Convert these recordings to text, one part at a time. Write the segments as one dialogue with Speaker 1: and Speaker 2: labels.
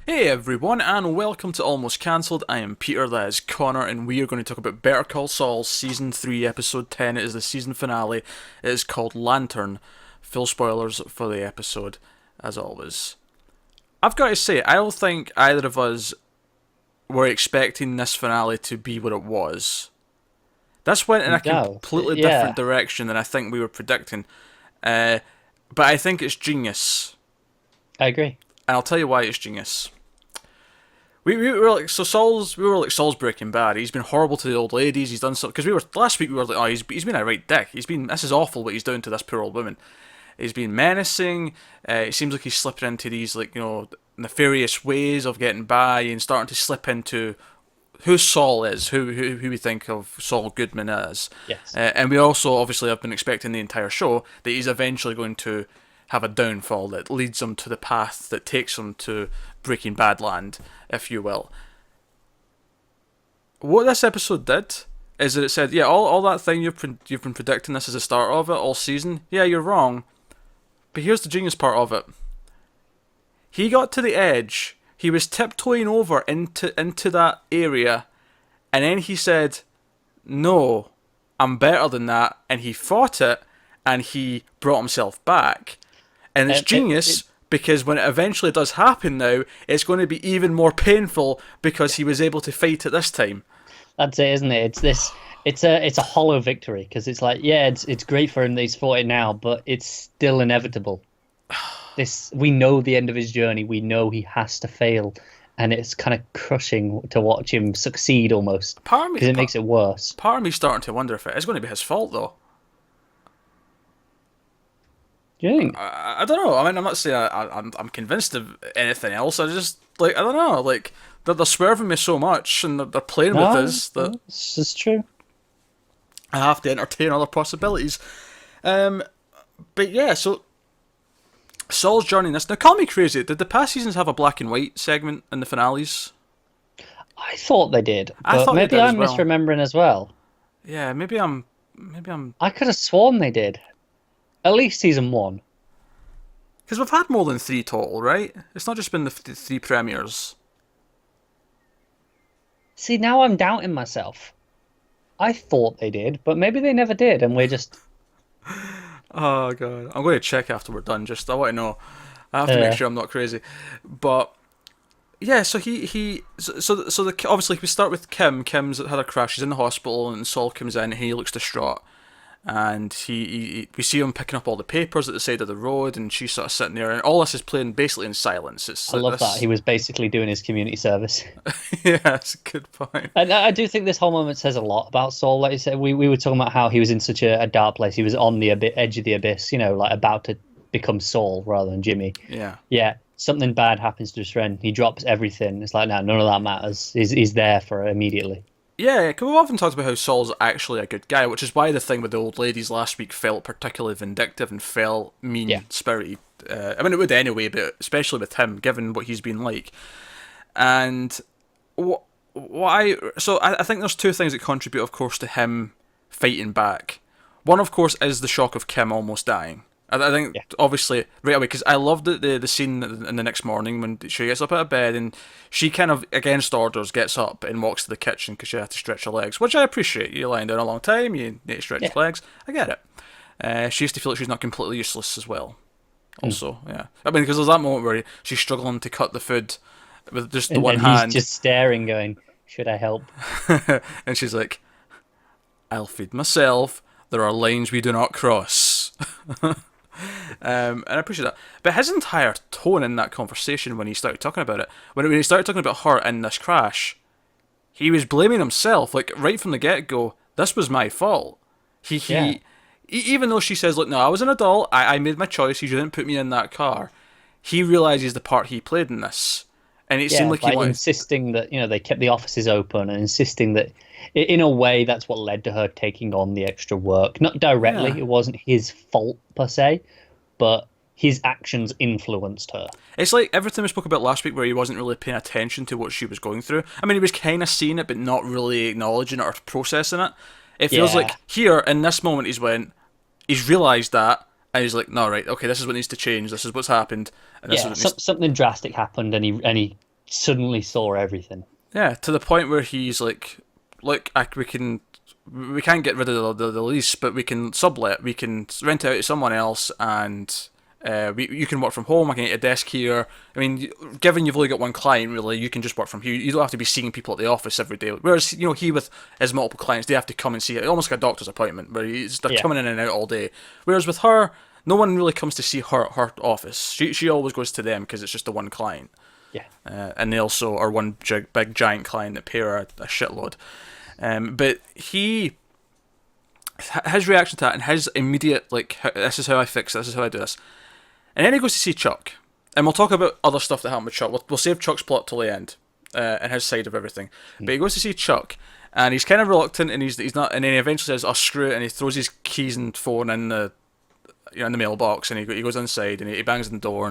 Speaker 1: Hey everyone, and welcome to Almost Cancelled. I am Peter, that is Connor, and we are going to talk about Better Call Saul, Season 3, Episode 10. It is the season finale. It is called Lantern. Full spoilers for the episode, as always. I've got to say, I don't think either of us were expecting this finale to be what it was. This went in a
Speaker 2: No,
Speaker 1: completely different
Speaker 2: yeah,
Speaker 1: direction than I think we were predicting. But I think it's genius.
Speaker 2: I agree.
Speaker 1: And I'll tell you why it's genius. We were like Saul's Breaking Bad. He's been horrible to the old ladies. He's done something because we were last week. We were like, oh, he's been a right dick. This is awful what he's doing to this poor old woman. He's been menacing. It seems like he's slipping into these nefarious ways of getting by and starting to slip into who Saul is, who we think of Saul Goodman as.
Speaker 2: Yes.
Speaker 1: And we also obviously have been expecting the entire show that he's eventually going to have a downfall that leads him to the path that takes him to Breaking Bad land, if you will. What this episode did is that it said, yeah, all that thing you've been predicting this is the start of it all season. Yeah, you're wrong. But here's the genius part of it. He got to the edge. He was tiptoeing over into that area, and then he said, "No, I'm better than that," and he fought it, and he brought himself back. And it's genius because when it eventually does happen now, it's going to be even more painful because he was able to fight it this time.
Speaker 2: That's it, isn't it? It's a hollow victory because it's like, yeah, it's great for him that he's fought it now, but it's still inevitable. We know the end of his journey. We know he has to fail, and it's kind of crushing to watch him succeed almost because it makes it worse.
Speaker 1: Part of me starting to wonder if it is going to be his fault though.
Speaker 2: Do you think?
Speaker 1: I don't know. I mean, I'm not saying I'm convinced of anything else. I just I don't know. Like they're swerving me so much, and they're playing with us that
Speaker 2: This is true.
Speaker 1: I have to entertain other possibilities. But yeah, so Saul's journey in this. Now, call me crazy. Did the past seasons have a black and white segment in the finales?
Speaker 2: I thought they did,
Speaker 1: I
Speaker 2: but
Speaker 1: thought they
Speaker 2: maybe
Speaker 1: did as
Speaker 2: I'm
Speaker 1: well.
Speaker 2: misremembering as well.
Speaker 1: Yeah, maybe I'm
Speaker 2: I could have sworn they did. At least season one.
Speaker 1: because we've had more than three total, right? It's not just been the three premieres.
Speaker 2: See, now I'm doubting myself. I thought they did, but maybe they never did, and we're just
Speaker 1: Oh god, I'm going to check after we're done. Just I want to know. I have to make sure I'm not crazy. But yeah, so obviously we start with Kim. Kim's had a crash. She's in the hospital, and Saul comes in. And he looks distraught, and we see him picking up all the papers at the side of the road, and she's sort of sitting there, and all this is playing basically in silence.
Speaker 2: I love that. He was basically doing his community service.
Speaker 1: Yeah, that's a good point.
Speaker 2: And I do think this whole moment says a lot about Saul. Like you said, we were talking about how he was in such a dark place. He was on the edge of the abyss, like about to become Saul rather than Jimmy.
Speaker 1: Yeah.
Speaker 2: Yeah, something bad happens to his friend. He drops everything. It's like, no, none of that matters. He's there for it immediately.
Speaker 1: Yeah, because we've often talked about how Saul's actually a good guy, which is why the thing with the old ladies last week felt particularly vindictive and felt mean-spirited. I mean, it would anyway, but especially with him, given what he's been like. And I think there's two things that contribute, of course, to him fighting back. One, of course, is the shock of Kim almost dying. I think, obviously, right away, because I loved the scene in the next morning when she gets up out of bed and she kind of, against orders, gets up and walks to the kitchen because she had to stretch her legs, which I appreciate. You're lying down a long time, you need to stretch your legs. I get it. She used to feel like she's not completely useless as well. Also, yeah. I mean, because there's that moment where she's struggling to cut the food with just the one hand.
Speaker 2: He's just staring, going, should I help?
Speaker 1: And she's like, I'll feed myself. There are lines we do not cross. And I appreciate that. But his entire tone in that conversation when he started talking about it, when he started talking about her in this crash, he was blaming himself, like right from the get-go. This was my fault. Even though she says, look, no, I was an adult, I made my choice, you didn't put me in that car, he realises the part he played in this. And it seemed like he wanted...
Speaker 2: insisting that, they kept the offices open and insisting that, in a way, that's what led to her taking on the extra work. Not directly, It wasn't his fault, per se, but his actions influenced her. It's
Speaker 1: like everything we spoke about last week where he wasn't really paying attention to what she was going through. I mean, he was kind of seeing it, but not really acknowledging it or processing it. It feels like here, in this moment, he's realised that, and he's like, no, right, okay, this is what needs to change, this is what's happened, and this is what
Speaker 2: something drastic happened, and he suddenly saw everything.
Speaker 1: Yeah, to the point where he's like, look, we can't get rid of the lease, but we can sublet, we can rent it out to someone else, and you can work from home. I can get a desk here. I mean, given you've only got one client, really, you can just work from here. You don't have to be seeing people at the office every day. Whereas, he with his multiple clients, they have to come and see it, almost like a doctor's appointment, where they're coming in and out all day. Whereas with her, no one really comes to see her at her office. She always goes to them because it's just the one client.
Speaker 2: Yeah.
Speaker 1: And they also are one big giant client that pay her a shitload. But his reaction to that and his immediate, like, this is how I fix this is how I do this. And then he goes to see Chuck. And we'll talk about other stuff that happened with Chuck. We'll save Chuck's plot till the end, and his side of everything. But he goes to see Chuck, and he's kind of reluctant, and he's not. And then he eventually says, "Oh, screw it," and he throws his keys and phone in the mailbox, and he goes inside, and he bangs on the door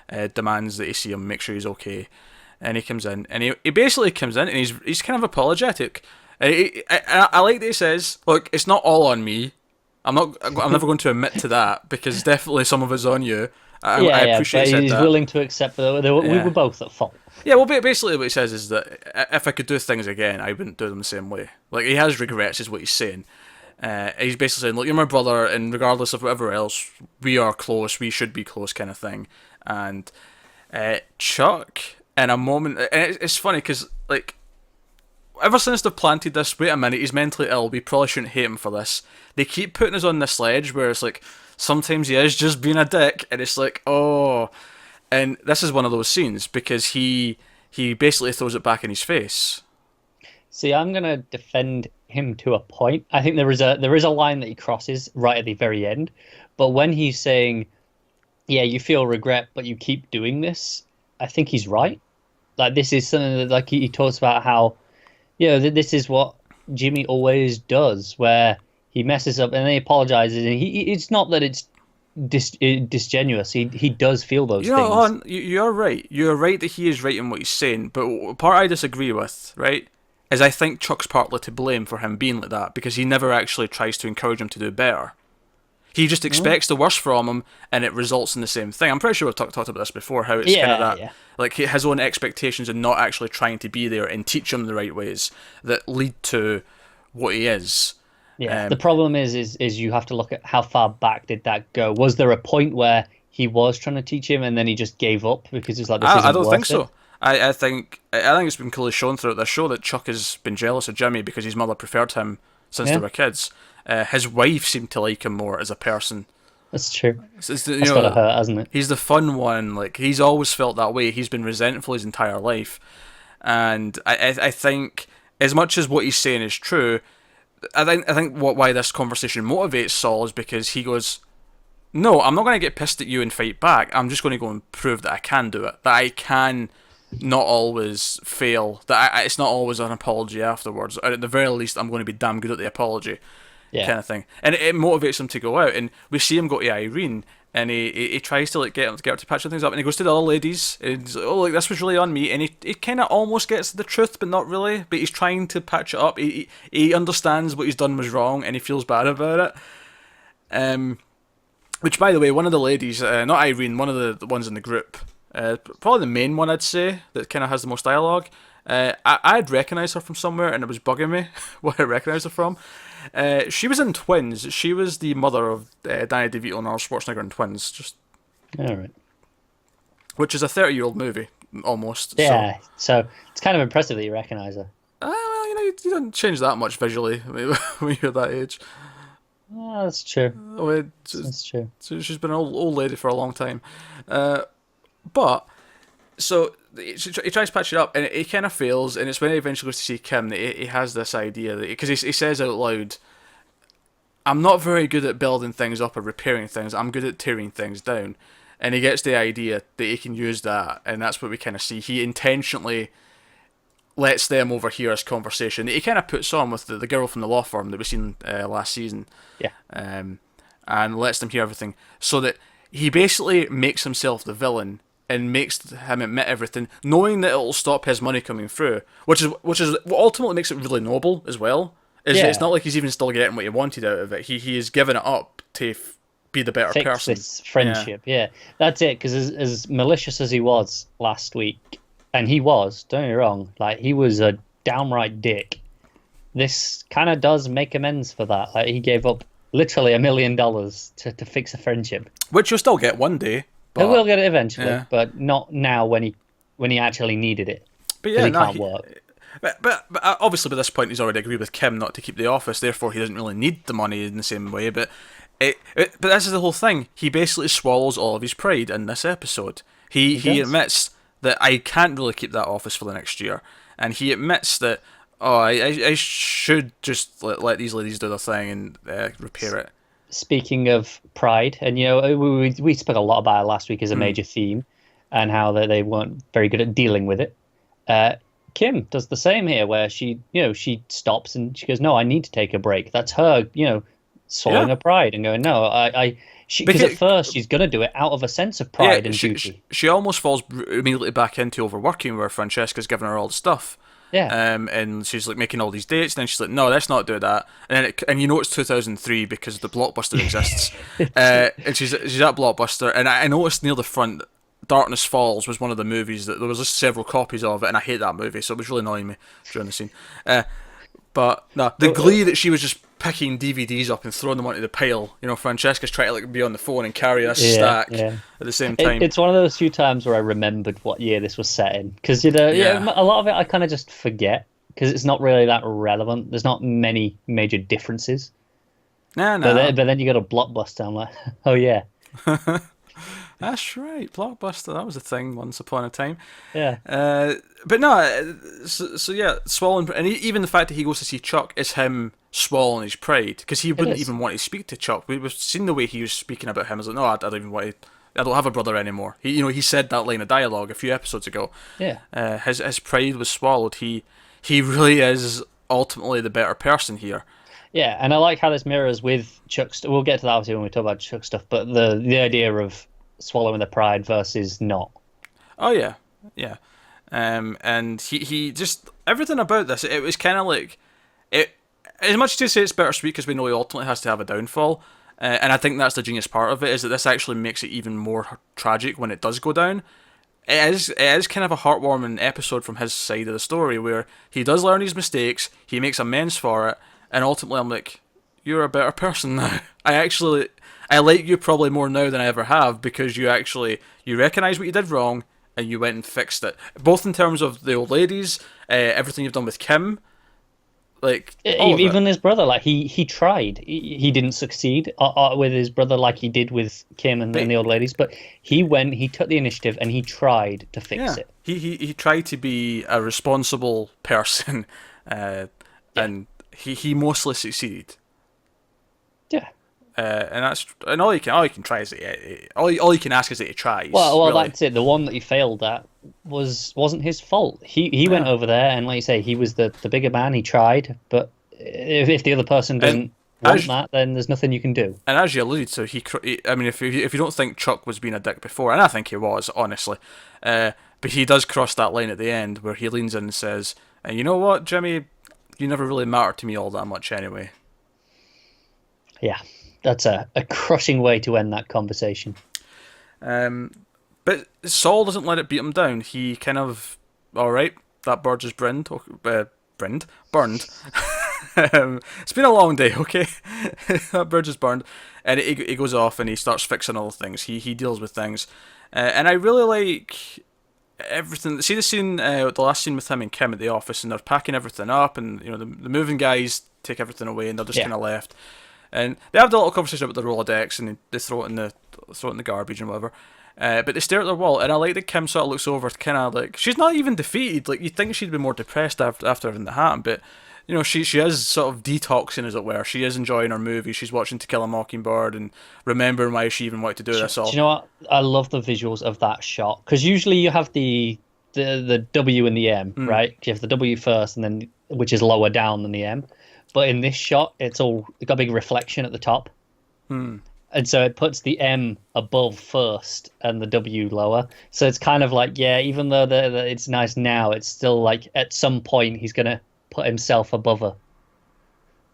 Speaker 1: and demands that he see him, make sure he's okay. And he comes in, and he basically comes in, and he's kind of apologetic. I like that he says, "Look, it's not all on me. I'm never going to admit to that because definitely some of it's on you." I appreciate
Speaker 2: but he's
Speaker 1: that.
Speaker 2: willing to accept that we were both at fault.
Speaker 1: Yeah, well, basically what he says is that if I could do things again, I wouldn't do them the same way. Like, he has regrets, is what he's saying. He's basically saying, look, you're my brother, and regardless of whatever else, we are close, we should be close, kind of thing. And Chuck, in a moment, and it's funny because, like, ever since they've planted this, wait a minute, he's mentally ill, we probably shouldn't hate him for this. They keep putting us on this ledge where it's like, sometimes he is just being a dick, and it's like, oh. And this is one of those scenes because he basically throws it back in his face.
Speaker 2: See, I'm gonna defend him to a point. I think there is a line that he crosses right at the very end, but when he's saying, "Yeah, you feel regret, but you keep doing this," I think he's right. Like, this is something that, like, he talks about how, this is what Jimmy always does, where he messes up and then he apologizes, and it's not that it's disingenuous. He does feel those things.
Speaker 1: You're right. You're right that he is right in what he's saying. But part I disagree with, right, is I think Chuck's partly to blame for him being like that because he never actually tries to encourage him to do better. He just expects the worst from him, and it results in the same thing. I'm pretty sure we've talked about this before. How it's kind of that, like, his own expectations and not actually trying to be there and teach him the right ways that lead to what he is.
Speaker 2: Yeah, the problem is you have to look at how far back did that go. Was there a point where he was trying to teach him and then he just gave up because it's like, this isn't
Speaker 1: I don't
Speaker 2: worth
Speaker 1: think
Speaker 2: it?
Speaker 1: so. I think it's been clearly shown throughout this show that Chuck has been jealous of Jimmy because his mother preferred him since they were kids. His wife seemed to like him more as a person.
Speaker 2: That's true.
Speaker 1: That's
Speaker 2: gotta hurt, hasn't it?
Speaker 1: He's the fun one. Like, he's always felt that way. He's been resentful his entire life, and I think as much as what he's saying is true, I think why this conversation motivates Saul is because he goes, no, I'm not going to get pissed at you and fight back. I'm just going to go and prove that I can do it. That I can not always fail. That it's not always an apology afterwards. Or at the very least, I'm going to be damn good at the apology, kind of thing. And it motivates him to go out. And we see him go to Irene, and he tries to, like, get her to patch things up. And he goes to the other ladies, and he's like, oh, like, this was really on me. And he kind of almost gets the truth, but not really. But he's trying to patch it up. He understands what he's done was wrong, and he feels bad about it. Which, by the way, one of the ladies, not Irene, one of the ones in the group, probably the main one, I'd say, that kind of has the most dialogue. I'd recognise her from somewhere, and it was bugging me what I recognised her from. She was in Twins. She was the mother of Danny DeVito and Arnold Schwarzenegger in Twins.
Speaker 2: All right.
Speaker 1: Which is a 30-year-old movie, almost.
Speaker 2: Yeah, so it's kind of impressive that you recognise her.
Speaker 1: Well, you don't change that much visually when you're that age.
Speaker 2: Oh, that's true.
Speaker 1: That's
Speaker 2: true.
Speaker 1: So she's been an old lady for a long time. But, so, he tries to patch it up, and he kind of fails, and it's when he eventually goes to see Kim that he has this idea, because he says out loud, I'm not very good at building things up or repairing things, I'm good at tearing things down. And he gets the idea that he can use that, and that's what we kind of see. He intentionally lets them overhear his conversation that he kind of puts on with the girl from the law firm that we've seen last season.
Speaker 2: Yeah.
Speaker 1: And lets them hear everything, so that he basically makes himself the villain and makes him admit everything, knowing that it'll stop his money coming through, which is what ultimately makes it really noble as well. It's not like he's even still getting what he wanted out of it. He has given it up to be the better person.
Speaker 2: This friendship, yeah. That's it, because as malicious as he was last week, and he was, don't get me wrong, like he was a downright dick. This kind of does make amends for that. Like he gave up literally $1 million to fix a friendship.
Speaker 1: Which you'll still get one day.
Speaker 2: He
Speaker 1: But
Speaker 2: will get it eventually,
Speaker 1: yeah.
Speaker 2: but not now when he actually needed it.
Speaker 1: But
Speaker 2: Because
Speaker 1: yeah,
Speaker 2: he
Speaker 1: no,
Speaker 2: can't work.
Speaker 1: but obviously by this point he's already agreed with Kim not to keep the office, therefore he doesn't really need the money in the same way. But but this is the whole thing. He basically swallows all of his pride in this episode. He
Speaker 2: does.
Speaker 1: admits that I can't really keep that office for the next year, and he admits that I should just let these ladies do their thing and repair it.
Speaker 2: Speaking of pride, and we spoke a lot about it last week as a major theme, and how they weren't very good at dealing with it. Kim does the same here, where she stops and she goes, "No, I need to take a break." That's her, swallowing
Speaker 1: Yeah.
Speaker 2: her pride and going, "No, because at first she's gonna do it out of a sense of pride and duty."
Speaker 1: She almost falls immediately back into overworking, where Francesca's giving her all the stuff.
Speaker 2: Yeah.
Speaker 1: And she's like making all these dates, and then she's like, "No, let's not do that." And then and you know it's 2003 because the Blockbuster exists, and she's at Blockbuster, and I noticed near the front, Darkness Falls was one of the movies that there was just several copies of it, and I hate that movie, so it was really annoying me during the scene. But no, the glee that she was just picking DVDs up and throwing them onto the pile. Francesca's trying to be on the phone and carry a stack at the same time.
Speaker 2: It's one of those few times where I remembered what year this was set in, because a lot of it I kind of just forget because it's not really that relevant. There's not many major differences.
Speaker 1: No.
Speaker 2: But then you got a Blockbuster. I'm like, oh yeah.
Speaker 1: That's right, Blockbuster. That was a thing once upon a time.
Speaker 2: Yeah.
Speaker 1: But no, so yeah, swallowing, and even the fact that he goes to see Chuck is him swallowing his pride, because he wouldn't even want to speak to Chuck. We've seen the way he was speaking about him. I was like, no, I don't even want to. I don't have a brother anymore. He said that line of dialogue a few episodes ago.
Speaker 2: Yeah.
Speaker 1: His pride was swallowed. He really is ultimately the better person here.
Speaker 2: Yeah, and I like how this mirrors with Chuck. We'll get to that obviously when we talk about Chuck stuff, but the idea of swallowing the pride versus not.
Speaker 1: Oh yeah. And he just, everything about this, it was kind of like it. As much as you say it's bittersweet because we know he ultimately has to have a downfall, and I think that's the genius part of it, is that this actually makes it even more tragic when it does go down. It is kind of a heartwarming episode from his side of the story, where he does learn his mistakes, he makes amends for it, and ultimately I'm like, you're a better person now. I like you probably more now than I ever have, because you recognise what you did wrong and you went and fixed it. Both in terms of the old ladies, everything you've done with Kim, like
Speaker 2: even his brother, like he tried. He didn't succeed with his brother like he did with Kim and the old ladies, but he took the initiative and he tried to fix it.
Speaker 1: He tried to be a responsible person, and he mostly succeeded.
Speaker 2: Yeah.
Speaker 1: And all you can try is all you can ask is that he tries.
Speaker 2: Well,
Speaker 1: really.
Speaker 2: that's it. The one that he failed at wasn't his fault. He went over there, and like you say, he was the bigger man. He tried, but if the other person doesn't want that, then there's nothing you can do.
Speaker 1: And as you alluded to, I mean, if you don't think Chuck was being a dick before, and I think he was, honestly, but he does cross that line at the end where he leans in and says, "And you know what, Jimmy, you never really mattered to me all that much anyway."
Speaker 2: Yeah. That's a crushing way to end that conversation.
Speaker 1: But Saul doesn't let it beat him down. He kind of, all right, that bird is burned. It's been a long day, okay? That bird is burned. And he goes off and he starts fixing all the things. He deals with things. And I really like everything. See the scene, the last scene with him and Kim at the office, and they're packing everything up, and the moving guys take everything away, and they're just kind of left. And they have the little conversation about the Rolodex, and they throw it in the garbage and whatever. But they stare at their wall, and I like that Kim sort of looks over, kind of like, she's not even defeated. Like, you'd think she'd be more depressed after everything that happened, but she is sort of detoxing, as it were. She is enjoying her movie. She's watching To Kill a Mockingbird and remembering why she even wanted to do this all.
Speaker 2: Do you know what? I love the visuals of that shot, because usually you have the W and the M, right? You have the W first, and then which is lower down than the M. But in this shot, it's got a big reflection at the top. And so it puts the M above first and the W lower. So it's kind of like, even though it's nice now, it's still like at some point he's going to put himself above her.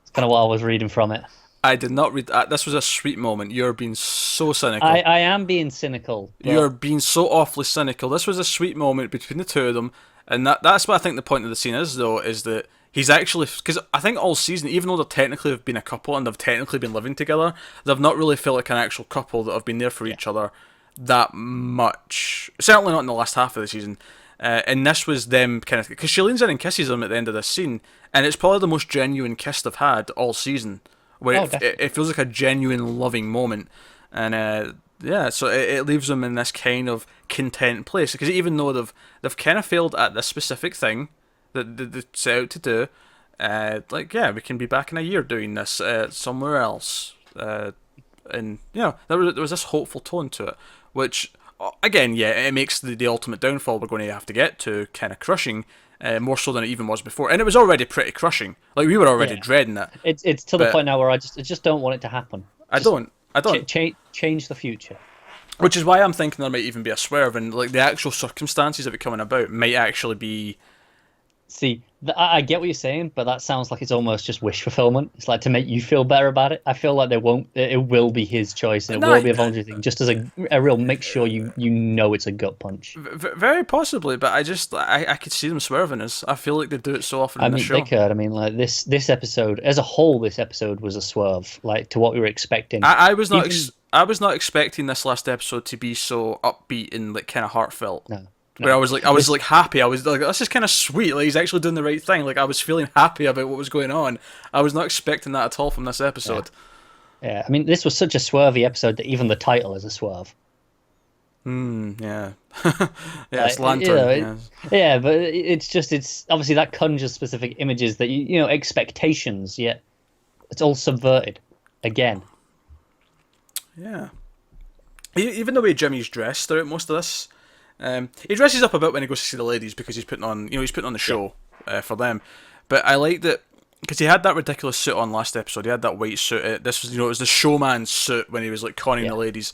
Speaker 2: It's kind of what I was reading from it.
Speaker 1: I did not read that. This was a sweet moment. You're being so cynical.
Speaker 2: I am being cynical,
Speaker 1: You're
Speaker 2: but
Speaker 1: being so awfully cynical. This was a sweet moment between the two of them, and that's what I think the point of the scene is, though, is that he's actually, because I think all season, even though they technically have been a couple and they've technically been living together, they've not really felt like an actual couple that have been there for each other that much. Certainly not in the last half of the season. And this was them kind of, because she leans in and kisses him at the end of this scene, and it's probably the most genuine kiss they've had all season, where it feels like a genuine loving moment, and yeah, so it leaves them in this kind of content place, because even though they've kind of failed at this specific thing that they set out to do, like, yeah, we can be back in a year doing this somewhere else, and there was this hopeful tone to it, which, again, yeah, it makes the ultimate downfall we're going to have to get to kind of crushing, more so than it even was before, and it was already pretty crushing. Like, we were already dreading it.
Speaker 2: It's to the point now where I just don't want it to happen.
Speaker 1: I don't.
Speaker 2: Change the future.
Speaker 1: Which is why I'm thinking there might even be a swerve, and like the actual circumstances of it coming about might actually be.
Speaker 2: See, I get what you're saying, but that sounds like it's almost just wish fulfillment. It's like to make you feel better about it. I feel like they won't. It will be his choice, and it will be a voluntary thing, just as a real make sure you know it's a gut punch.
Speaker 1: Very possibly, but I could see them swerving us. I feel like they do it so often.
Speaker 2: I
Speaker 1: in
Speaker 2: mean,
Speaker 1: the show.
Speaker 2: they could. I mean, like this episode as a whole, this episode was a swerve, like to what we were expecting.
Speaker 1: I was not. I was not expecting this last episode to be so upbeat and like kind of heartfelt.
Speaker 2: No.
Speaker 1: Where I was like happy. I was like, this is kind of sweet. Like, he's actually doing the right thing. Like, I was feeling happy about what was going on. I was not expecting that at all from this episode.
Speaker 2: Yeah, I mean, this was such a swervy episode that even the title is a swerve.
Speaker 1: Yeah. It's lantern.
Speaker 2: Yeah, but it's obviously that conjures specific images that expectations. Yet it's all subverted again.
Speaker 1: Yeah. Even the way Jimmy's dressed throughout most of this. He dresses up a bit when he goes to see the ladies because he's putting on the show for them. But I like that because he had that ridiculous suit on last episode. He had that white suit. This was, it was the showman's suit when he was like conning the ladies.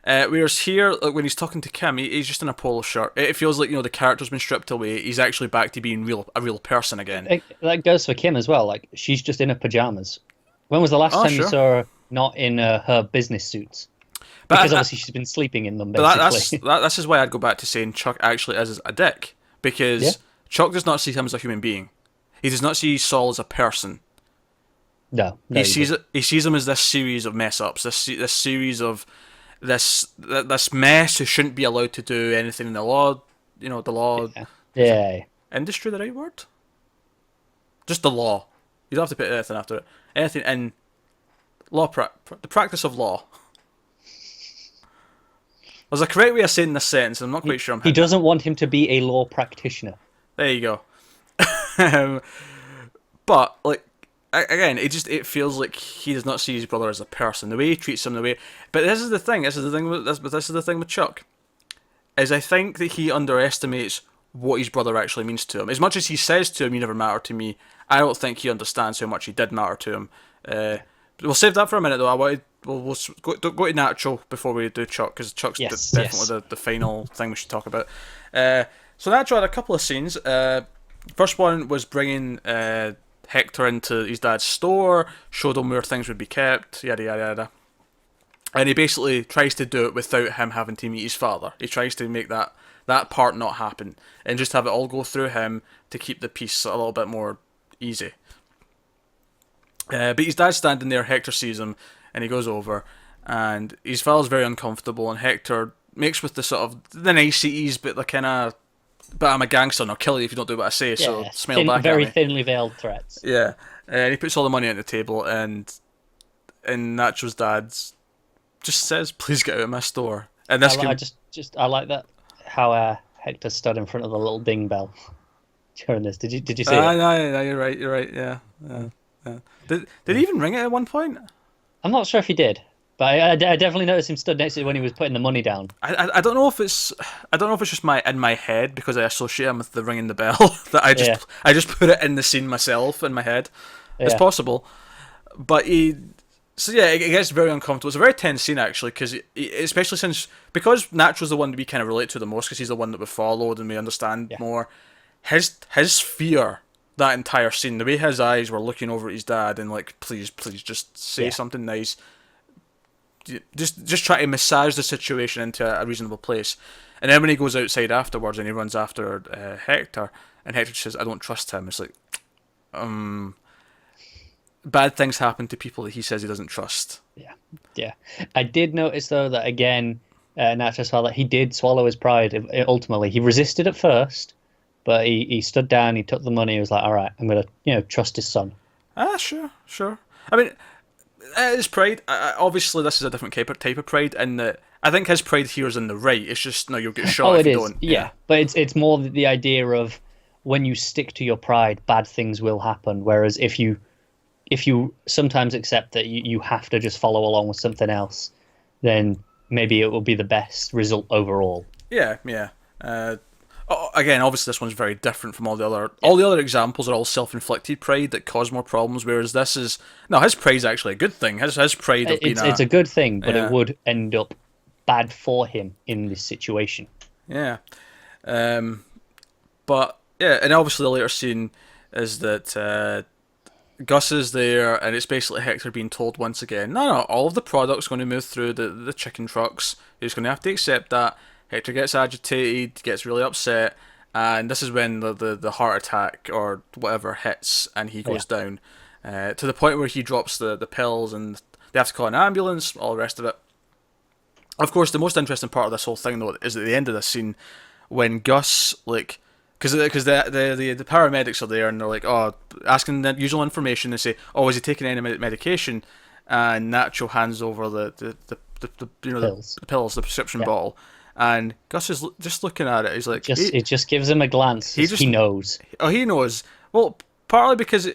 Speaker 1: Whereas here, like, when he's talking to Kim, he's just in a polo shirt. It feels like the character's been stripped away. He's actually back to being a real person again.
Speaker 2: That goes for Kim as well. Like, she's just in her pajamas. When was the last time you saw her not in her business suits? Because obviously she's been sleeping in them, basically.
Speaker 1: But this is why I'd go back to saying Chuck actually is a dick. Because Chuck does not see him as a human being. He does not see Saul as a person.
Speaker 2: No,
Speaker 1: he sees him as this series of mess-ups, this series of this mess who shouldn't be allowed to do anything in the law. The law...
Speaker 2: Yeah.
Speaker 1: Industry, the right word? Just the law. You don't have to put anything after it. Anything in... the practice of law. There's a correct way of saying this sentence, and I'm not quite sure.
Speaker 2: He doesn't want him to be a law practitioner.
Speaker 1: There you go. But like again, it feels like he does not see his brother as a person. The way he treats him, But this is the thing. This is the thing with Chuck. Is I think that he underestimates what his brother actually means to him. As much as he says to him, "You never matter to me," I don't think he understands how much he did matter to him. We'll save that for a minute, though. We'll go to Nacho before we do Chuck, because Chuck's definitely the final thing we should talk about. So Nacho had a couple of scenes. First one was bringing Hector into his dad's store, showed him where things would be kept, yada yada yada. And he basically tries to do it without him having to meet his father. He tries to make that part not happen, and just have it all go through him to keep the peace a little bit more easy. But his dad's standing there, Hector sees him, and he goes over, and his father's very uncomfortable, and Hector makes with the sort of the niceties, but the kind of, but I'm a gangster and I'll kill you if you don't do what I say, so smile back
Speaker 2: very
Speaker 1: at me.
Speaker 2: thinly veiled threats.
Speaker 1: Yeah, and he puts all the money on the table, and Nacho's dad just says, "Please get out of my store." And this
Speaker 2: I like that how Hector stood in front of the little ding bell during this. Did you see it?
Speaker 1: No, you're right. Yeah. Did he even ring it at one point?
Speaker 2: I'm not sure if he did, but I definitely noticed him stood next to it when he was putting the money down.
Speaker 1: I don't know if it's just in my head, because I associate him with the ringing the bell, that I just put it in the scene myself in my head. Yeah. It's possible, but it gets very uncomfortable. It's a very tense scene actually, especially because Nacho's the one that we kind of relate to the most, because he's the one that we followed and we understand more. His fear that entire scene, the way his eyes were looking over at his dad and like, please, please, just say
Speaker 2: Yeah.
Speaker 1: something nice. Just try to massage the situation into a reasonable place. And then when he goes outside afterwards and he runs after Hector, and Hector says, "I don't trust him," it's like, bad things happen to people that he says he doesn't trust.
Speaker 2: Yeah, yeah. I did notice though that again, Nacho saw that he did swallow his pride. Ultimately, he resisted at first, but he stood down. He took the money. He was like, "All right, I'm gonna trust his son."
Speaker 1: Sure, sure. I mean, his pride. Obviously, this is a different type of pride, and that I think his pride here is in the right. It's just no, you'll get shot
Speaker 2: Oh,
Speaker 1: if
Speaker 2: it
Speaker 1: you
Speaker 2: is.
Speaker 1: don't.
Speaker 2: Yeah, but it's more the idea of when you stick to your pride, bad things will happen. Whereas if you sometimes accept that you have to just follow along with something else, then maybe it will be the best result overall.
Speaker 1: Yeah, yeah. Again, obviously, this one's very different from all the other. All the other examples are all self-inflicted pride that cause more problems. Whereas this is no, his pride's actually a good thing. His pride of being
Speaker 2: It's a good thing, but
Speaker 1: yeah.
Speaker 2: it would end up bad for him in this situation.
Speaker 1: Yeah. But yeah, and obviously the later scene is that Gus is there, and it's basically Hector being told once again, no, all of the product's going to move through the chicken trucks. He's going to have to accept that. Hector gets agitated, gets really upset, and this is when the heart attack or whatever hits, and he goes down to the point where he drops the pills, and they have to call an ambulance, all the rest of it. Of course, the most interesting part of this whole thing, though, is at the end of this scene when Gus, like, because the paramedics are there and they're like, oh, asking the usual information. They say, oh, is he taking any medication? And Nacho hands over the
Speaker 2: Pills.
Speaker 1: the pills, the prescription bottle, and Gus is just looking at it. He's like,
Speaker 2: It just gives him a glance. He knows.
Speaker 1: Oh, he knows. Well, partly because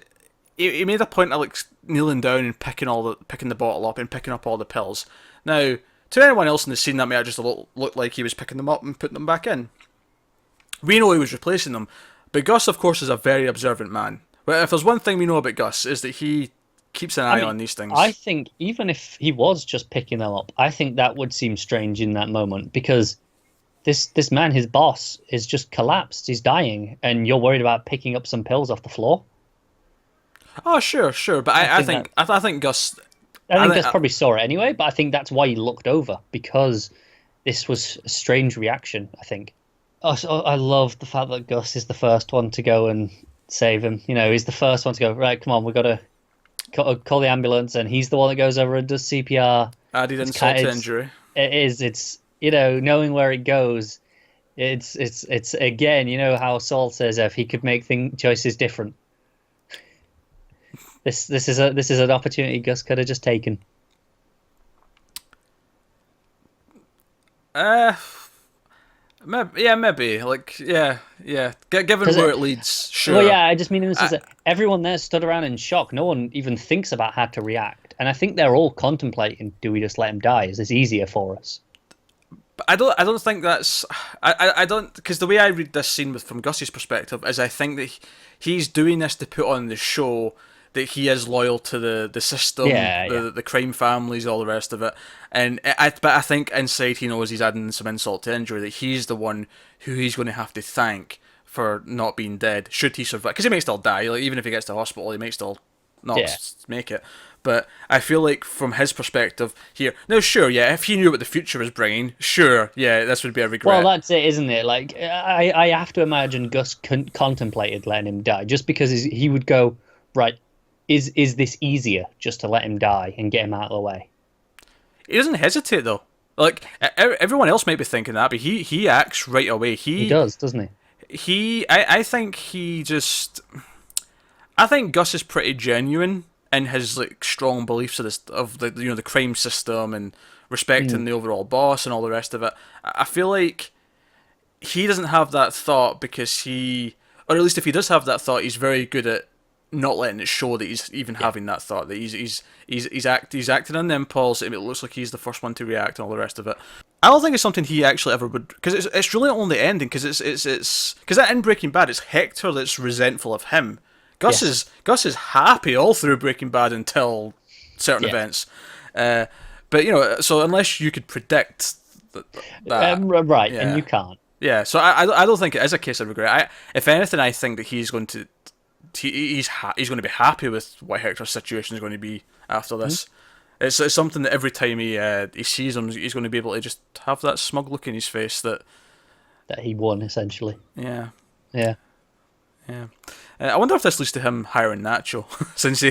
Speaker 1: he made a point of like kneeling down and picking the bottle up and picking up all the pills. Now, to anyone else in the scene, that may have just look like he was picking them up and putting them back in. We know he was replacing them, but Gus, of course, is a very observant man. But if there's one thing we know about Gus, is that he keeps an eye on these things.
Speaker 2: I think even if he was just picking them up, I think that would seem strange in that moment because this man, his boss, is just collapsed. He's dying, and you're worried about picking up some pills off the floor.
Speaker 1: Oh, sure, but I think Gus.
Speaker 2: I think Gus probably saw it anyway, but I think that's why he looked over because this was a strange reaction. I think. Oh, so I love the fact that Gus is the first one to go and save him. You know, he's the first one to go, right, come on, we've got to call the ambulance, and he's the one that goes over and does CPR.
Speaker 1: Added insult to injury.
Speaker 2: It is. It's, knowing where it goes, it's again, how Saul says if he could make choices different. This is an opportunity Gus could have just taken.
Speaker 1: Maybe. Like, yeah. Given where it leads, sure.
Speaker 2: Well, yeah, I just mean in the sense that everyone there stood around in shock. No one even thinks about how to react. And I think they're all contemplating, do we just let him die? Is this easier for us?
Speaker 1: But I don't think that's... I don't... Because the way I read this scene from Gus's perspective is I think that he's doing this to put on the show that he is loyal to the system, the crime families, all the rest of it. But I think inside he knows he's adding some insult to injury, that he's the one who he's going to have to thank for not being dead, should he survive. Because he may still die, like even if he gets to hospital, he may still not make it. But I feel like from his perspective here, no, sure, yeah, if he knew what the future was bringing, sure, yeah, this would be a regret.
Speaker 2: Well, that's it, isn't it? Like, I have to imagine Gus contemplated letting him die, just because he would go, right, is this easier just to let him die and get him out of the way?
Speaker 1: He doesn't hesitate, though. Like, everyone else might be thinking that, but he acts right away.
Speaker 2: He does, doesn't he?
Speaker 1: I think he just... I think Gus is pretty genuine in his like strong beliefs of the crime system and respecting the overall boss and all the rest of it. I feel like he doesn't have that thought because or at least if he does have that thought, he's very good at not letting it show that he's even having that thought. That he's acting on the impulse. It looks like he's the first one to react and all the rest of it. I don't think it's something he actually ever would, because it's really only the ending. Because because that in Breaking Bad, it's Hector that's resentful of him. Gus is happy all through Breaking Bad until certain events. But so unless you could predict that,
Speaker 2: right, and you can't.
Speaker 1: Yeah, so I don't think it is a case of regret. If anything, I think that he's going to he's going to be happy with what Hector's situation is going to be after this. It's something that every time he sees him, he's going to be able to just have that smug look in his face that
Speaker 2: he won essentially.
Speaker 1: Yeah.
Speaker 2: Yeah.
Speaker 1: Yeah. I wonder if this leads to him hiring Nacho, since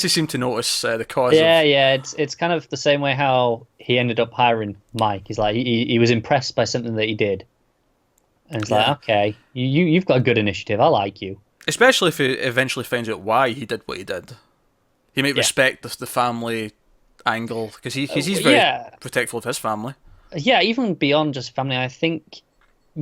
Speaker 1: he seemed to notice the cause.
Speaker 2: Yeah. It's kind of the same way how he ended up hiring Mike. He's like he was impressed by something that he did, and it's like, okay, you've got a good initiative. I like you.
Speaker 1: Especially if he eventually finds out why he did what he did, he might respect the family angle because he's very protectful of his family.
Speaker 2: Yeah, even beyond just family, I think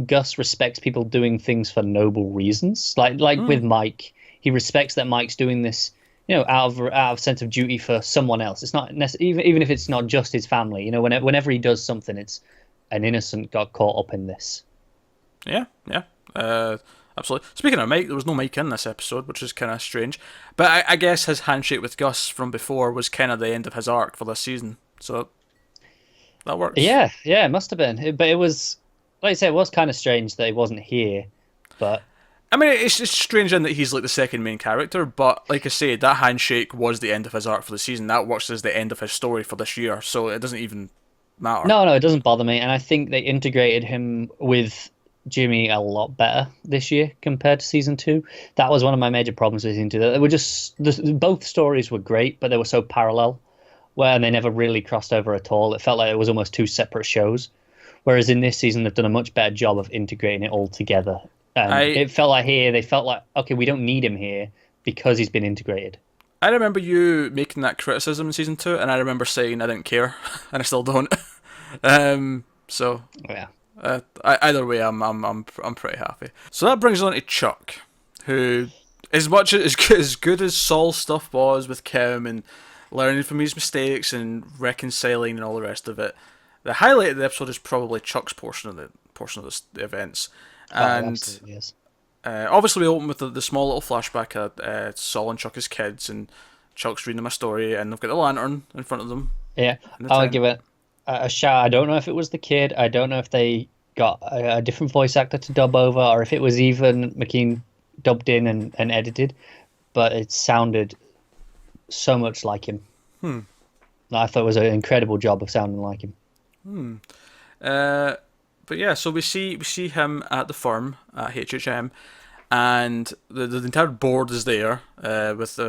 Speaker 2: Gus respects people doing things for noble reasons. Like with Mike, he respects that Mike's doing this, out of sense of duty for someone else. It's not even if it's not just his family. Whenever he does something, it's an innocent got caught up in this.
Speaker 1: Yeah. Absolutely. Speaking of Mike, there was no Mike in this episode, which is kind of strange. But I guess his handshake with Gus from before was kind of the end of his arc for this season. So that works.
Speaker 2: Yeah, it must have been. But it was, like I say, it was kind of strange that he wasn't here. But
Speaker 1: I mean, it's just strange in that he's like the second main character. But like I say, that handshake was the end of his arc for the season. That works as the end of his story for this year. So it doesn't even matter.
Speaker 2: No, it doesn't bother me. And I think they integrated him with Jimmy a lot better this year compared to season 2. That was one of my major problems with season 2. They were just both stories were great, but they were so parallel, and they never really crossed over at all. It felt like it was almost two separate shows. Whereas in this season, they've done a much better job of integrating it all together. It felt like they felt like, okay, we don't need him here because he's been integrated.
Speaker 1: I remember you making that criticism in season 2, and I remember saying I didn't care, and I still don't. So
Speaker 2: yeah.
Speaker 1: Either way, I'm pretty happy. So that brings us on to Chuck, who, as good as Saul's stuff was with Kim and learning from his mistakes and reconciling and all the rest of it, the highlight of the episode is probably Chuck's portion of the events. And
Speaker 2: absolutely is.
Speaker 1: Obviously, we open with the small little flashback at Saul and Chuck as kids, and Chuck's reading them a story, and they've got the lantern in front of them.
Speaker 2: Yeah, I'll give it a shout. I don't know if it was the kid. I don't know if they got a different voice actor to dub over, or if it was even McKean dubbed in and edited, but it sounded so much like him. I thought it was an incredible job of sounding like him.
Speaker 1: But yeah, so we see him at the firm at HHM, and the entire board is there with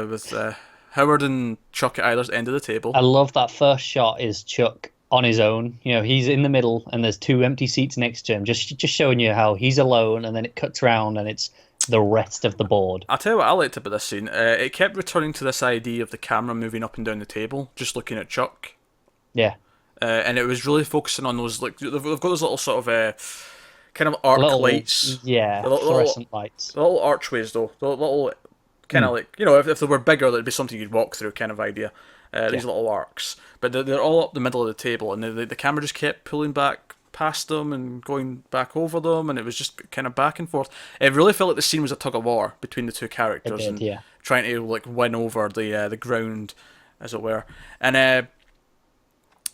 Speaker 1: Howard and Chuck at either end of the table.
Speaker 2: I love that first shot is Chuck on his own. He's in the middle, and there's two empty seats next to him, just showing you how he's alone, and then it cuts around, and it's the rest of the board.
Speaker 1: I'll tell you what I liked about this scene. It kept returning to this idea of the camera moving up and down the table, just looking at Chuck.
Speaker 2: Yeah.
Speaker 1: And it was really focusing on those, like, they've got those little sort of kind of arc lights.
Speaker 2: Yeah, fluorescent lights.
Speaker 1: The little archways, though. The little kind of like, if they were bigger, that'd be something you'd walk through kind of idea. These little arcs. But they're all up the middle of the table, and the camera just kept pulling back past them and going back over them, and it was just kind of back and forth. It really felt like the scene was a tug of war between the two characters, trying to like win over the ground, as it were. And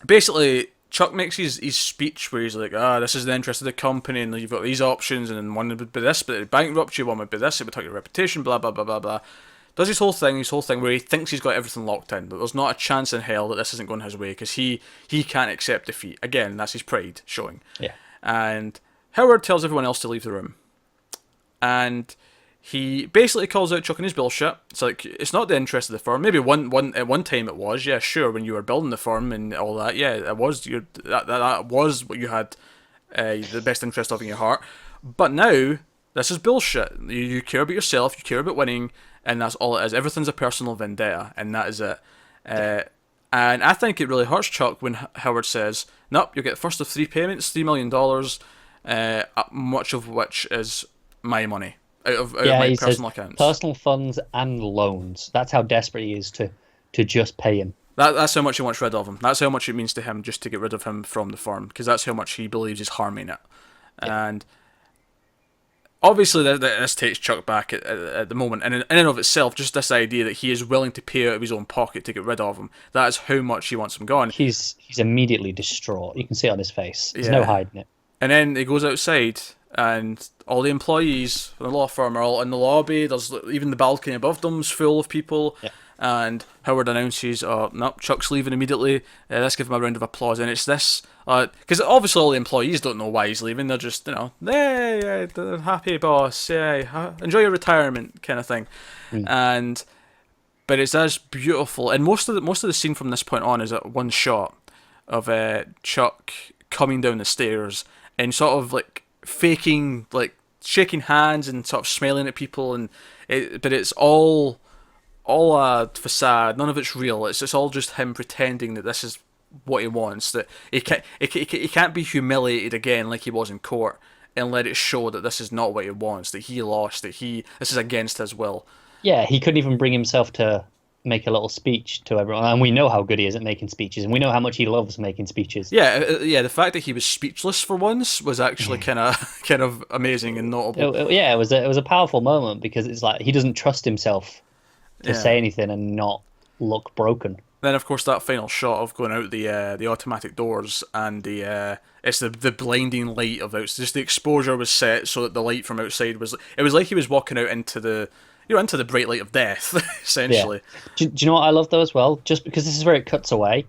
Speaker 1: basically, Chuck makes his speech where he's like, this is the interest of the company, and you've got these options, and one would be this, but it'd bankrupt you, one would be this, it would take your reputation, blah, blah, blah, blah, blah. Does his whole thing where he thinks he's got everything locked in, but there's not a chance in hell that this isn't going his way, because he can't accept defeat. Again, that's his pride showing.
Speaker 2: Yeah.
Speaker 1: And Howard tells everyone else to leave the room. And he basically calls out Chuck and his bullshit. It's like, it's not the interest of the firm. Maybe at one time it was, yeah, sure, when you were building the firm and all that, yeah, it was that was what you had the best interest of in your heart. But now, this is bullshit. You care about yourself, you care about winning, and that's all it is. Everything's a personal vendetta, and that is it. And I think it really hurts Chuck when Howard says, nope, you'll get first of 3 payments, $3 million, much of which is my money. Out of my personal accounts.
Speaker 2: Personal funds and loans. That's how desperate he is to just pay him.
Speaker 1: That's how much he wants rid of him. That's how much it means to him just to get rid of him from the firm, because that's how much he believes he's harming it. Yeah. And obviously this takes Chuck back at the moment, and in and of itself, just this idea that he is willing to pay out of his own pocket to get rid of him, that is how much he wants him gone.
Speaker 2: He's immediately distraught. You can see it on his face. There's no hiding it.
Speaker 1: And then he goes outside, and all the employees from the law firm are all in the lobby. There's even the balcony above them's full of people.
Speaker 2: Yeah.
Speaker 1: And Howard announces, "Oh no, Chuck's leaving immediately. Let's give him a round of applause." And it's this, because obviously all the employees don't know why he's leaving. They're just, hey, happy boss, yeah, enjoy your retirement, kind of thing. And but it's as beautiful, and most of the scene from this point on is at one shot of Chuck coming down the stairs and sort of like faking, like shaking hands and sort of smiling at people, but it's all a facade. None of it's real. It's all just him pretending that this is what he wants. That he can't be humiliated again like he was in court, and let it show that this is not what he wants. That he lost. This is against his will.
Speaker 2: Yeah, he couldn't even bring himself to make a little speech to everyone, and we know how good he is at making speeches, and we know how much he loves making speeches.
Speaker 1: Yeah. The fact that he was speechless for once was actually kind of amazing and notable.
Speaker 2: It was a powerful moment, because it's like he doesn't trust himself to say anything and not look broken.
Speaker 1: Then, of course, that final shot of going out the automatic doors, and it's the blinding light of outside. Just the exposure was set so that the light from outside was like he was walking out into the bright light of death, essentially.
Speaker 2: Yeah. Do you know what I love though as well? Just because this is where it cuts away,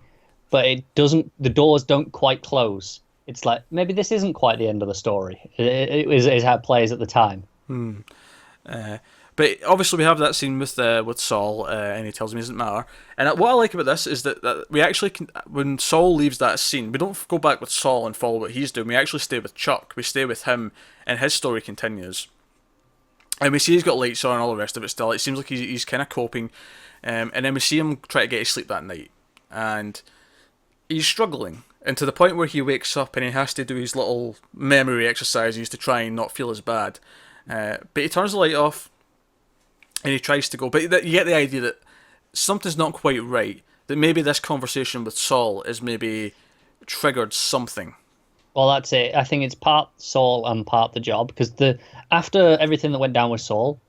Speaker 2: but it doesn't. The doors don't quite close. It's like maybe this isn't quite the end of the story. It is how it plays at the time.
Speaker 1: But obviously we have that scene with Saul, and he tells him it doesn't matter. And what I like about this is that we actually when Saul leaves that scene, we don't go back with Saul and follow what he's doing. We actually stay with Chuck. We stay with him, and his story continues. And we see he's got lights on and all the rest of it still. It seems like he's kind of coping. And then we see him try to get to sleep that night. And he's struggling. And to the point where he wakes up and he has to do his little memory exercises to try and not feel as bad. But he turns the light off. And he tries to go. But you get the idea that something's not quite right. That maybe this conversation with Saul is maybe triggered something.
Speaker 2: Well, that's it. I think it's part Saul and part the job, because after everything that went down with Saul,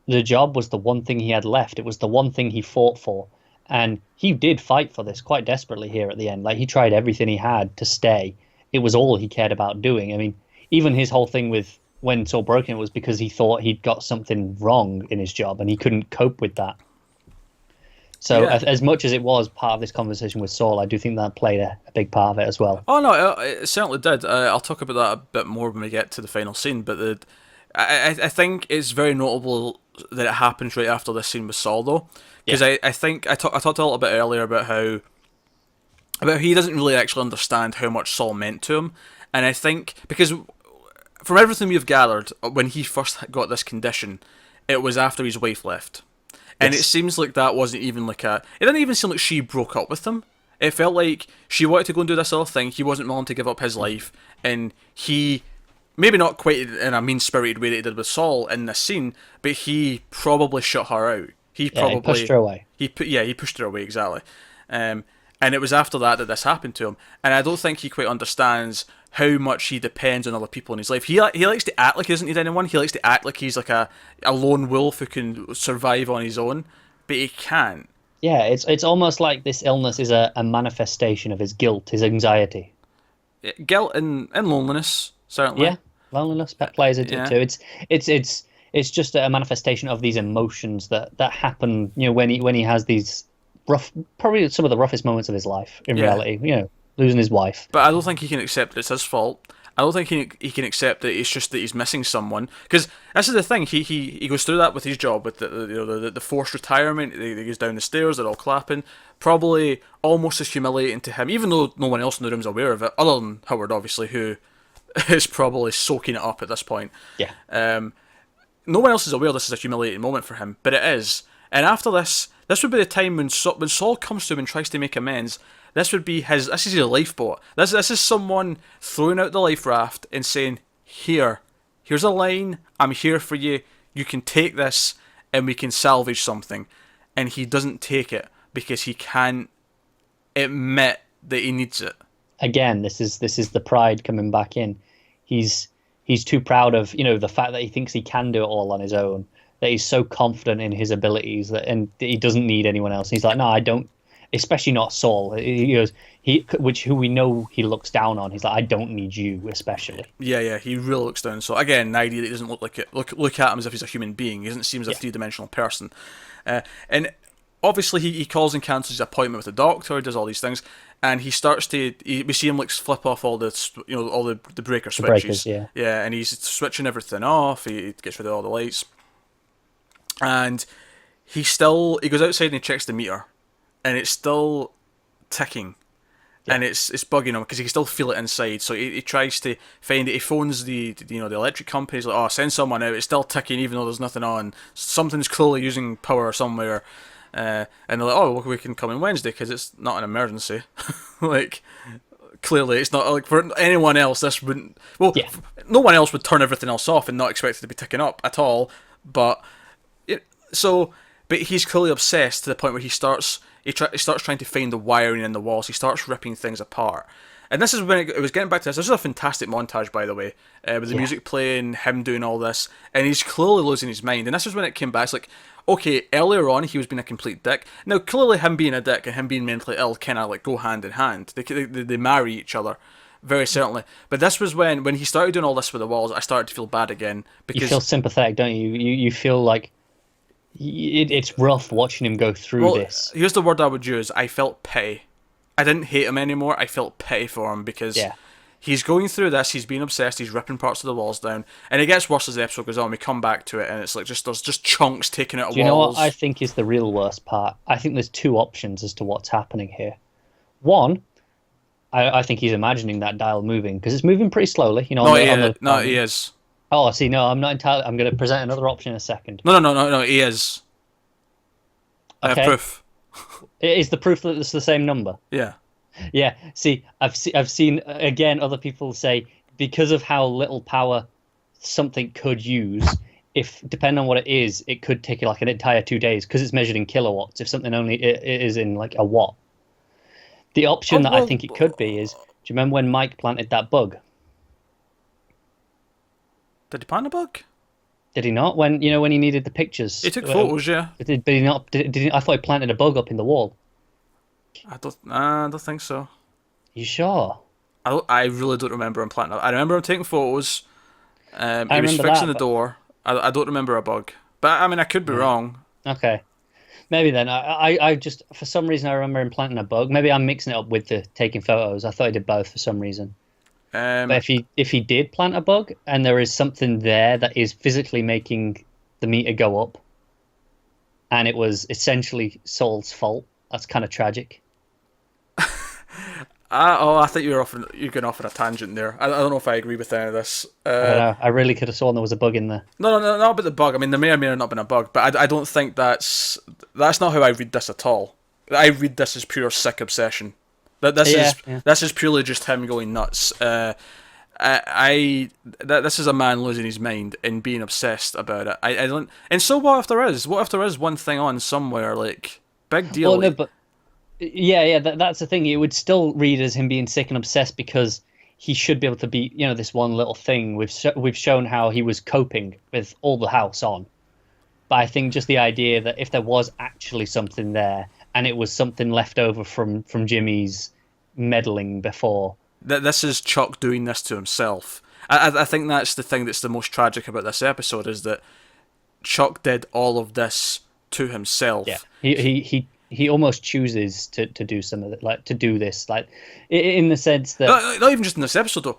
Speaker 2: the job was the one thing he had left. It was the one thing he fought for, and he did fight for this quite desperately here at the end. Like, he tried everything he had to stay. It was all he cared about doing. I mean, even his whole thing with when Saul broke in was because he thought he'd got something wrong in his job, and he couldn't cope with that. So as much as it was part of this conversation with Saul, I do think that played a big part of it as well.
Speaker 1: Oh, no, it certainly did. I'll talk about that a bit more when we get to the final scene, but I think it's very notable that it happens right after this scene with Saul, though. Because I think I talked a little bit earlier about how he doesn't really actually understand how much Saul meant to him. And I think, because from everything we've gathered, when he first got this condition, it was after his wife left. And it seems like that wasn't even like it didn't even seem like she broke up with him. It felt like she wanted to go and do this other thing. He wasn't willing to give up his life. And he, maybe not quite in a mean-spirited way that he did with Saul in this scene, but he probably shut her out. He
Speaker 2: pushed her away.
Speaker 1: He pushed her away, exactly. And it was after that this happened to him. And I don't think he quite understands how much he depends on other people in his life. He likes to act like he doesn't need anyone. He likes to act like he's like a lone wolf who can survive on his own, but he can't.
Speaker 2: Yeah, it's almost like this illness is a manifestation of his guilt, his anxiety.
Speaker 1: Guilt and loneliness, certainly.
Speaker 2: Yeah, loneliness plays into it too. It's just a manifestation of these emotions that happen, when he has these rough, probably some of the roughest moments of his life in reality, losing his wife.
Speaker 1: But I don't think he can accept that it's his fault. I don't think he can accept that it's just that he's missing someone. Because this is the thing, he goes through that with his job, with the forced retirement. He goes down the stairs, they're all clapping. Probably almost as humiliating to him, even though no one else in the room's aware of it, other than Howard, obviously, who is probably soaking it up at this point.
Speaker 2: Yeah.
Speaker 1: No one else is aware this is a humiliating moment for him, but it is. And after this would be the time when Saul comes to him and tries to make amends. This would be this is his lifeboat. This is someone throwing out the life raft and saying, here's a line, I'm here for you, you can take this and we can salvage something. And he doesn't take it because he can't admit that he needs it.
Speaker 2: Again, this is the pride coming back in. He's too proud of, the fact that he thinks he can do it all on his own, that he's so confident in his abilities and he doesn't need anyone else. He's like, no, I don't. especially not Saul. He goes, who we know he looks down on. He's like, I don't need you, especially.
Speaker 1: Yeah, he really looks down. So again, the idea that he doesn't look like it, look at him as if he's a human being. He doesn't seem as a
Speaker 2: Yeah,
Speaker 1: three-dimensional person. And obviously, he calls and cancels his appointment with the doctor. He does all these things, and he starts to. We see him like flip off all all the breaker
Speaker 2: the
Speaker 1: switches.
Speaker 2: breakers. Yeah,
Speaker 1: Yeah, and he's switching everything off. He gets rid of all the lights, and he goes outside and he checks the meter, and it's still ticking. And it's bugging him because he can still feel it inside. So he tries to find it. He phones the electric company. He's like, "Oh, send someone out. It's still ticking even though there's nothing on. Something's clearly using power somewhere." And they're like, "Oh, well, we can come in Wednesday because it's not an emergency." Like, clearly it's not like for anyone else. This wouldn't. Well,
Speaker 2: yeah.
Speaker 1: no one else would turn everything else off and not expect it to be ticking up at all. But but he's clearly obsessed to the point where he starts trying to find the wiring in the walls. He starts ripping things apart. And this is when it was getting back to this. This is a fantastic montage, by the way, with the music playing, him doing all this, and he's clearly losing his mind. And this is when it came back. It's like, okay, earlier on he was being a complete dick. Now, clearly him being a dick and him being mentally ill kind of like go hand in hand. They marry each other, very certainly. But this was when he started doing all this with the walls. I started to feel bad again because
Speaker 2: You feel sympathetic, don't you? You feel like it's rough watching him go through this.
Speaker 1: Here's the word I would use. I felt pity. I didn't hate him anymore. I felt pity for him because he's going through this. He's being obsessed. He's ripping parts of the walls down, and it gets worse as the episode goes on. We come back to it, and it's like there's just chunks taken out of walls.
Speaker 2: Do you know what I think is the real worst part? I think there's two options as to what's happening here. One, I think he's imagining that dial moving because it's moving pretty slowly. You know,
Speaker 1: No, he is.
Speaker 2: Oh, see, no, I'm not entirely. I'm going to present another option in a second.
Speaker 1: No, he is. I have proof.
Speaker 2: Is the proof that it's the same number?
Speaker 1: Yeah.
Speaker 2: Yeah. See, I've seen again other people say because of how little power something could use, if depending on what it is, it could take like an entire 2 days because it's measured in kilowatts. If something only it is in like a watt. The option that I think it could be is, do you remember when Mike planted that bug?
Speaker 1: Did he plant a bug?
Speaker 2: Did he not? When he needed the pictures,
Speaker 1: he took photos. Yeah.
Speaker 2: But he not? Did he, I thought he planted a bug up in the wall.
Speaker 1: I don't think so.
Speaker 2: You sure?
Speaker 1: I really don't remember him planting. I remember him taking photos. He was fixing
Speaker 2: that,
Speaker 1: the door. I don't remember a bug, but I mean I could be wrong.
Speaker 2: Okay, maybe then. I just for some reason I remember him planting a bug. Maybe I'm mixing it up with the taking photos. I thought he did both for some reason. But if he did plant a bug and there is something there that is physically making the meter go up, and it was essentially Saul's fault, that's kind of tragic.
Speaker 1: I think you're going off on a tangent there. I don't know if I agree with any of this.
Speaker 2: I don't know. I really could have sworn there was a bug in there.
Speaker 1: No, not about the bug. I mean, there may or may not have been a bug, but I don't think that's not how I read this at all. I read this as pure sick obsession. This is purely just him going nuts. This is a man losing his mind and being obsessed about it. I don't. And so what if there is? What if there is one thing on somewhere? Like, big deal.
Speaker 2: Well, no, but yeah. That's the thing. It would still read as him being sick and obsessed because he should be able to be, this one little thing. We've shown how he was coping with all the house on. But I think just the idea that if there was actually something there, and it was something left over from Jimmy's meddling before.
Speaker 1: This is Chuck doing this to himself. I think that's the thing that's the most tragic about this episode is that Chuck did all of this to himself.
Speaker 2: Yeah, he almost chooses to do some of it, like to do this, like in the sense that
Speaker 1: not even just in this episode though.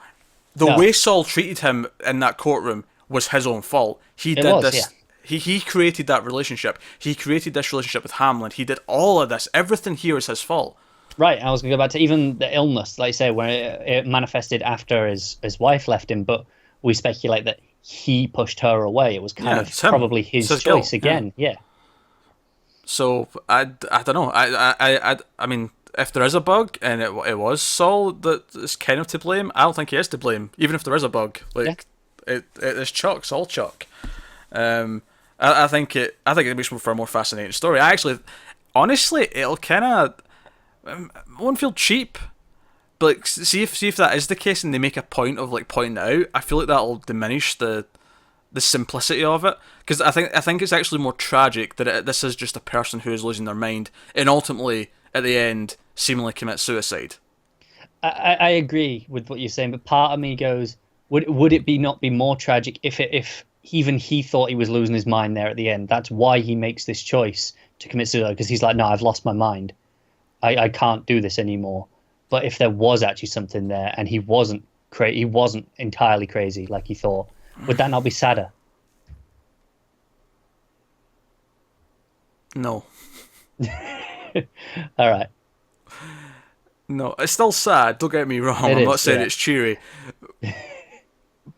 Speaker 1: The way Saul treated him in that courtroom was his own fault. He did this. Yeah. He created that relationship. He created this relationship with Hamlin. He did all of this. Everything here is his fault.
Speaker 2: Right. I was going to go back to even the illness, like you say, where it manifested after his wife left him, but we speculate that he pushed her away. It was kind of probably his choice again. Yeah.
Speaker 1: So I don't know. I mean, if there is a bug and it was Saul that is kind of to blame, I don't think he is to blame. Even if there is a bug, it is Chuck, Saul Chuck. I think it makes for a more fascinating story. Honestly, it'll kind of won't feel cheap, but like, see if that is the case and they make a point of like pointing it out. I feel like that'll diminish the simplicity of it because I think it's actually more tragic that this is just a person who is losing their mind and ultimately at the end seemingly commit suicide.
Speaker 2: I agree with what you're saying, but part of me goes, would it be not be more tragic if even he thought he was losing his mind there at the end? That's why he makes this choice to commit suicide, because he's like, no, I've lost my mind. I can't do this anymore. But if there was actually something there and he wasn't entirely crazy like he thought, would that not be sadder?
Speaker 1: No.
Speaker 2: All right.
Speaker 1: No, it's still sad, don't get me wrong. I'm not saying it's cheery.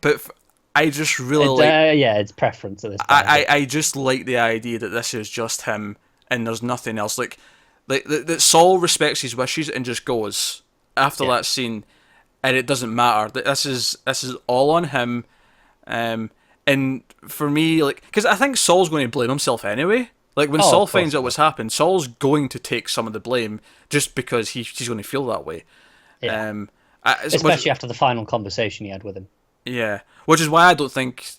Speaker 1: But I just really like...
Speaker 2: it's preference at this point.
Speaker 1: I just like the idea that this is just him and there's nothing else. Like that Saul respects his wishes and just goes after that scene, and it doesn't matter. This is all on him. And for me, like, because I think Saul's going to blame himself anyway. Like, when Saul finds out what's happened, Saul's going to take some of the blame just because he's going to feel that way.
Speaker 2: Yeah. Especially after the final conversation he had with him.
Speaker 1: Yeah. Which is why I don't think,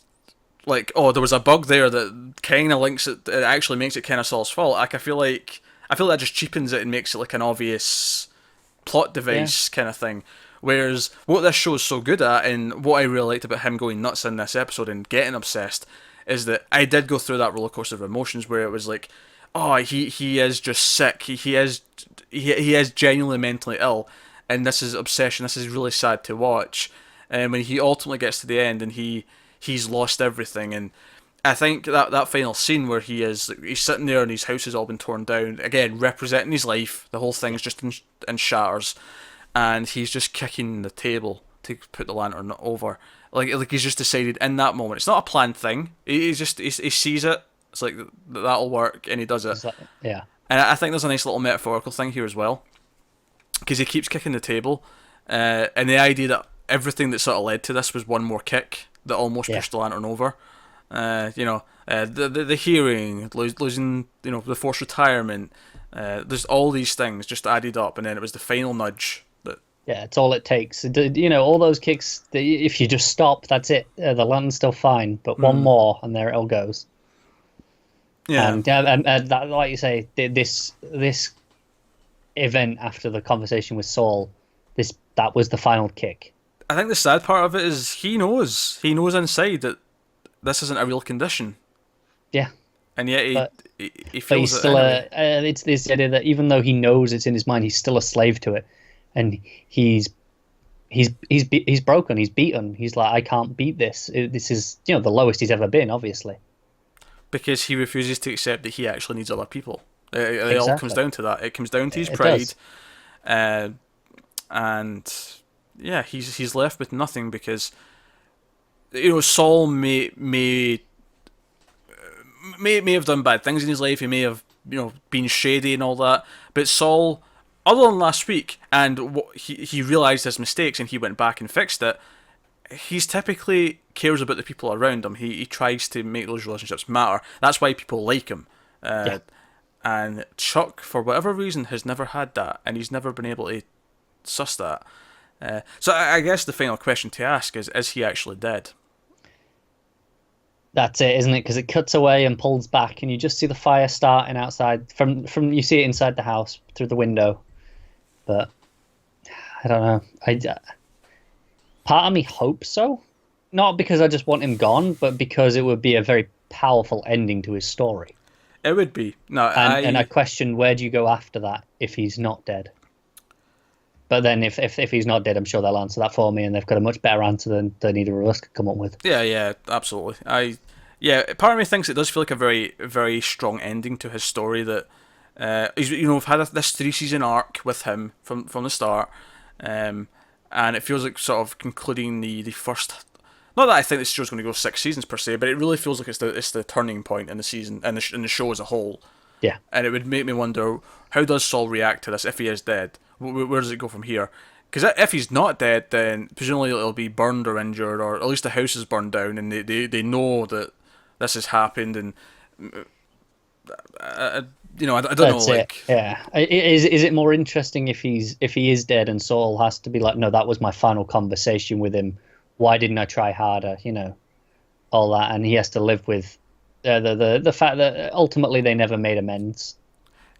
Speaker 1: like, oh, there was a bug there that kind of links it actually makes it kind of Saul's fault. Like, I feel that just cheapens it and makes it like an obvious plot device kind of thing. Whereas what this show is so good at, and what I really liked about him going nuts in this episode and getting obsessed, is that I did go through that roller coaster of emotions where it was like, oh, he is just sick. He is genuinely mentally ill, and this is obsession. This is really sad to watch. And when he ultimately gets to the end and he's lost everything, and I think that final scene where he's sitting there and his house has all been torn down, again representing his life. The whole thing's just in shatters, and he's just kicking the table to put the lantern over. Like he's just decided in that moment. It's not a planned thing. He sees it. It's like, that'll work, and he does it.
Speaker 2: Yeah.
Speaker 1: And I think there's a nice little metaphorical thing here as well, because he keeps kicking the table, and the idea that everything that sort of led to this was one more kick that almost pushed the lantern over. The hearing, losing, the forced retirement. There's all these things just added up, and then it was the final nudge.
Speaker 2: Yeah, it's all it takes. All those kicks, if you just stop, that's it. The lantern's still fine, but one more, and there it all goes.
Speaker 1: Yeah.
Speaker 2: And that, like you say, this event after the conversation with Saul, that was the final kick.
Speaker 1: I think the sad part of it is he knows inside that this isn't a real condition.
Speaker 2: Yeah.
Speaker 1: And yet he feels
Speaker 2: but he's
Speaker 1: it
Speaker 2: still
Speaker 1: anyway.
Speaker 2: It's this idea that even though he knows it's in his mind, he's still a slave to it. And he's broken. He's beaten. He's like, I can't beat this. This is the lowest he's ever been, obviously.
Speaker 1: Because he refuses to accept that he actually needs other people. It all comes down to that. It comes down to his pride, and yeah, he's left with nothing because Saul may have done bad things in his life. He may have been shady and all that, but Saul, other than last week, and he realised his mistakes and he went back and fixed it, he's typically cares about the people around him. He tries to make those relationships matter. That's why people like him. And Chuck, for whatever reason, has never had that, and he's never been able to suss that. So I guess the final question to ask is he actually dead?
Speaker 2: That's it, isn't it? Because it cuts away and pulls back, and you just see the fire starting outside. From you see it inside the house through the window. But I don't know. Part of me hopes so. Not because I just want him gone, but because it would be a very powerful ending to his story.
Speaker 1: It would be. No,
Speaker 2: and I question, where do you go after that if he's not dead? But then if he's not dead, I'm sure they'll answer that for me, and they've got a much better answer than either of us could come up with.
Speaker 1: Yeah, absolutely. Part of me thinks it does feel like a very, very strong ending to his story. That we've had this 3-season arc with him from the start, and it feels like sort of concluding the first. Not that I think this show's going to go 6 seasons per se, but it really feels like it's the turning point in the season and in the show as a whole.
Speaker 2: Yeah.
Speaker 1: And it would make me wonder, how does Saul react to this if he is dead? Where does it go from here? Because if he's not dead, then presumably it'll be burned or injured, or at least the house is burned down, and they know that this has happened, and I don't know. Like,
Speaker 2: yeah, is it more interesting if he is dead and Saul has to be like, no, that was my final conversation with him. Why didn't I try harder? All that, and he has to live with the fact that ultimately they never made amends.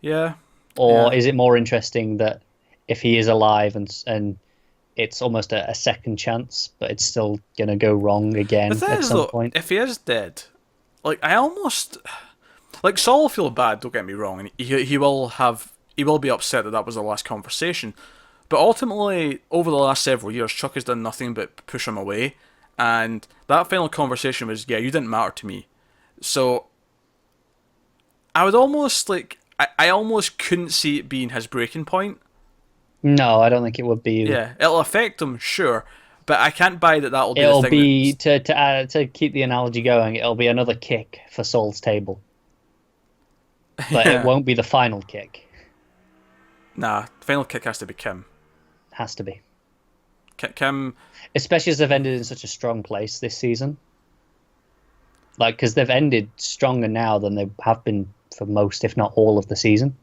Speaker 1: Yeah,
Speaker 2: Or
Speaker 1: Yeah.
Speaker 2: is it more interesting that if he is alive and it's almost a second chance, but it's still gonna go wrong
Speaker 1: The
Speaker 2: again
Speaker 1: thing
Speaker 2: at
Speaker 1: is,
Speaker 2: some
Speaker 1: though,
Speaker 2: point?
Speaker 1: if he is dead, like I almost like Saul will feel bad. Don't get me wrong, and he will be upset that that was the last conversation. But ultimately, over the last several years, Chuck has done nothing but push him away, and that final conversation was, yeah, you didn't matter to me. So I would almost like I almost couldn't see it being his breaking point.
Speaker 2: No, I don't think it would be either.
Speaker 1: Yeah, it'll affect him, sure, but I can't buy that that'll be the
Speaker 2: It'll
Speaker 1: thing
Speaker 2: be
Speaker 1: that's.
Speaker 2: to keep the analogy going. It'll be another kick for Saul's table, but it
Speaker 1: Yeah,
Speaker 2: won't be the final kick.
Speaker 1: nah. The final kick has to be Kim.
Speaker 2: Has to be,
Speaker 1: Kim.
Speaker 2: especially as they've ended in such a strong place this season. Like, because they've ended stronger now than they have been for most, if not all, of the season.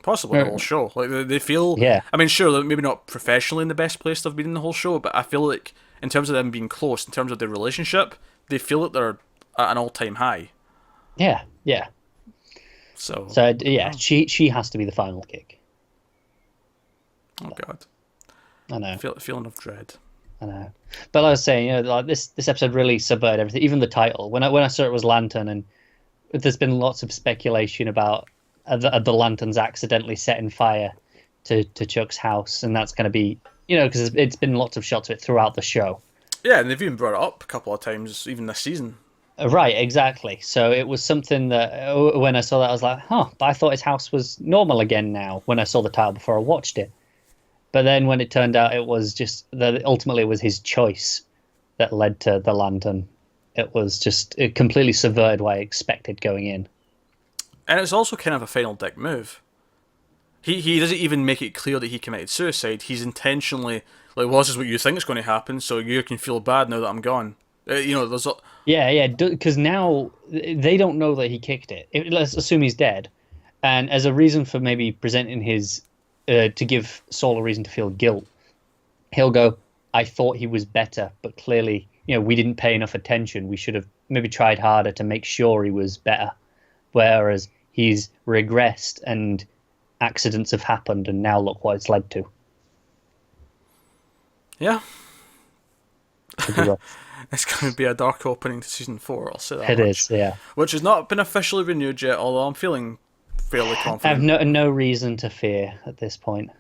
Speaker 1: Possibly the whole show. Like they feel.
Speaker 2: Yeah,
Speaker 1: I mean, sure, they're maybe not professionally in the best place they've been in the whole show, but I feel like in terms of them being close, in terms of their relationship, they feel that they're at an all-time high.
Speaker 2: yeah, yeah.
Speaker 1: So,
Speaker 2: So yeah,
Speaker 1: oh,
Speaker 2: she has to be the final kick.
Speaker 1: oh god,
Speaker 2: I know,
Speaker 1: feeling of dread.
Speaker 2: I know. But like I was saying, like this episode really subverted everything. Even the title. When I saw it was Lantern, and there's been lots of speculation about the lanterns accidentally setting fire to Chuck's house, and that's going to be, because it's been lots of shots of it throughout the show.
Speaker 1: Yeah, and they've even brought it up a couple of times, even this season.
Speaker 2: Right, exactly. So it was something that when I saw that, I was like, huh, but I thought his house was normal again now when I saw the title before I watched it. But then when it turned out it was just that ultimately it was his choice that led to the lantern. It completely subverted what I expected going in.
Speaker 1: And it's also kind of a final dick move. He doesn't even make it clear that he committed suicide. He's intentionally like, well, this is what you think is going to happen, so you can feel bad now that I'm gone. There's
Speaker 2: Yeah, because now they don't know that he kicked it. Let's assume he's dead, and as a reason for maybe presenting his to give Saul a reason to feel guilt, he'll go, "I thought he was better, but clearly, we didn't pay enough attention. We should have maybe tried harder to make sure he was better." Whereas he's regressed and accidents have happened, and now look what it's led to.
Speaker 1: yeah,
Speaker 2: Pretty rough.
Speaker 1: it's going to be a dark opening to season 4. I'll say that
Speaker 2: It
Speaker 1: much.
Speaker 2: is, yeah.
Speaker 1: Which has not been officially renewed yet, although I'm feeling fairly
Speaker 2: I have
Speaker 1: confident.
Speaker 2: no reason to fear at this point.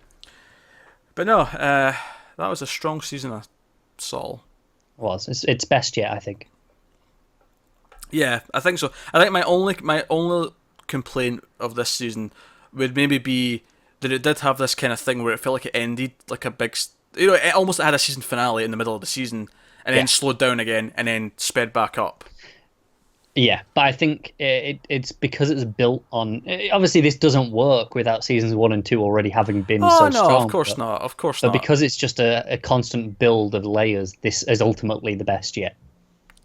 Speaker 1: But no, that was a strong season of Saul.
Speaker 2: It's best yet, I think.
Speaker 1: Yeah, I think so. I think my only complaint of this season would maybe be that it did have this kind of thing where it felt like it ended like a big, it almost had a season finale in the middle of the season, and
Speaker 2: Yeah.
Speaker 1: then slowed down again, and then sped back up.
Speaker 2: Yeah, but I think it's because it's built on. Obviously, this doesn't work without seasons 1 and 2 already having been
Speaker 1: Oh
Speaker 2: so
Speaker 1: no,
Speaker 2: strong.
Speaker 1: of course not, of course
Speaker 2: But
Speaker 1: not.
Speaker 2: because it's just a constant build of layers, this is ultimately the best yet.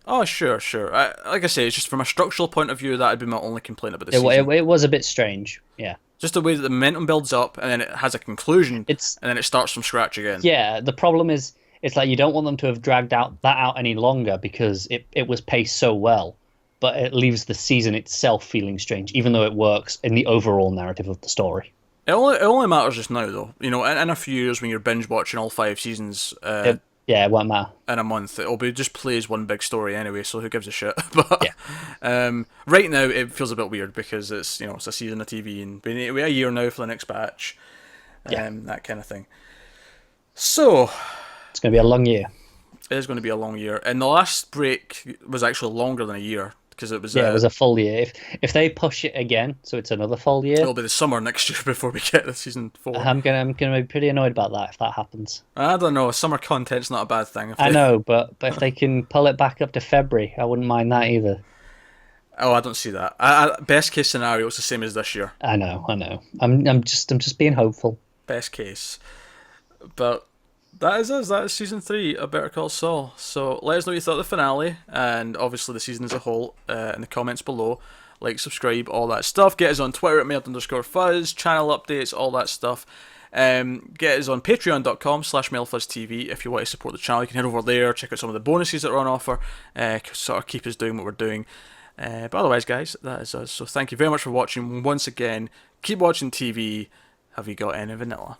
Speaker 1: Oh sure, sure. Like I say, it's just from a structural point of view that would be my only complaint about the
Speaker 2: It,
Speaker 1: season.
Speaker 2: it was a bit strange. Yeah,
Speaker 1: Just the way that the momentum builds up, and then it has a conclusion,
Speaker 2: it's
Speaker 1: and then it starts from scratch again.
Speaker 2: yeah. The problem is, it's like you don't want them to have dragged out any longer because it was paced so well, but it leaves the season itself feeling strange, even though it works in the overall narrative of the story.
Speaker 1: It only matters just now, though. In a few years when you're binge watching all 5 seasons
Speaker 2: Yeah, it won't matter.
Speaker 1: in a month, it'll be just plays one big story anyway. So who gives a shit? But
Speaker 2: Yeah.
Speaker 1: right now it feels a bit weird because it's a season of TV and we wait a year now for the next batch,
Speaker 2: Yeah.
Speaker 1: that kind of thing. So
Speaker 2: It's going to be a long year.
Speaker 1: it is going to be a long year, and the last break was actually longer than a year because it was.
Speaker 2: Yeah, it was a full year. If they push it again, so it's another full year,
Speaker 1: It'll be the summer next year before we get to season 4.
Speaker 2: I'm gonna be pretty annoyed about that if that happens.
Speaker 1: I don't know. Summer content's not a bad thing.
Speaker 2: I know, but if they can pull it back up to February, I wouldn't mind that either.
Speaker 1: Oh, I don't see that. Best case scenario, it's the same as this year.
Speaker 2: I know. I'm just being hopeful.
Speaker 1: Best case. But that is us. That is season 3 of Better Call Saul. So let us know what you thought of the finale, and obviously the season as a whole, in the comments below. Like, subscribe, all that stuff. Get us on Twitter at mailed_fuzz, channel updates, all that stuff. Get us on patreon.com/mailfuzztv if you want to support the channel. You can head over there, check out some of the bonuses that are on offer, sort of keep us doing what we're doing. But otherwise, guys, that is us. So thank you very much for watching. Once again, keep watching TV. Have you got any vanilla?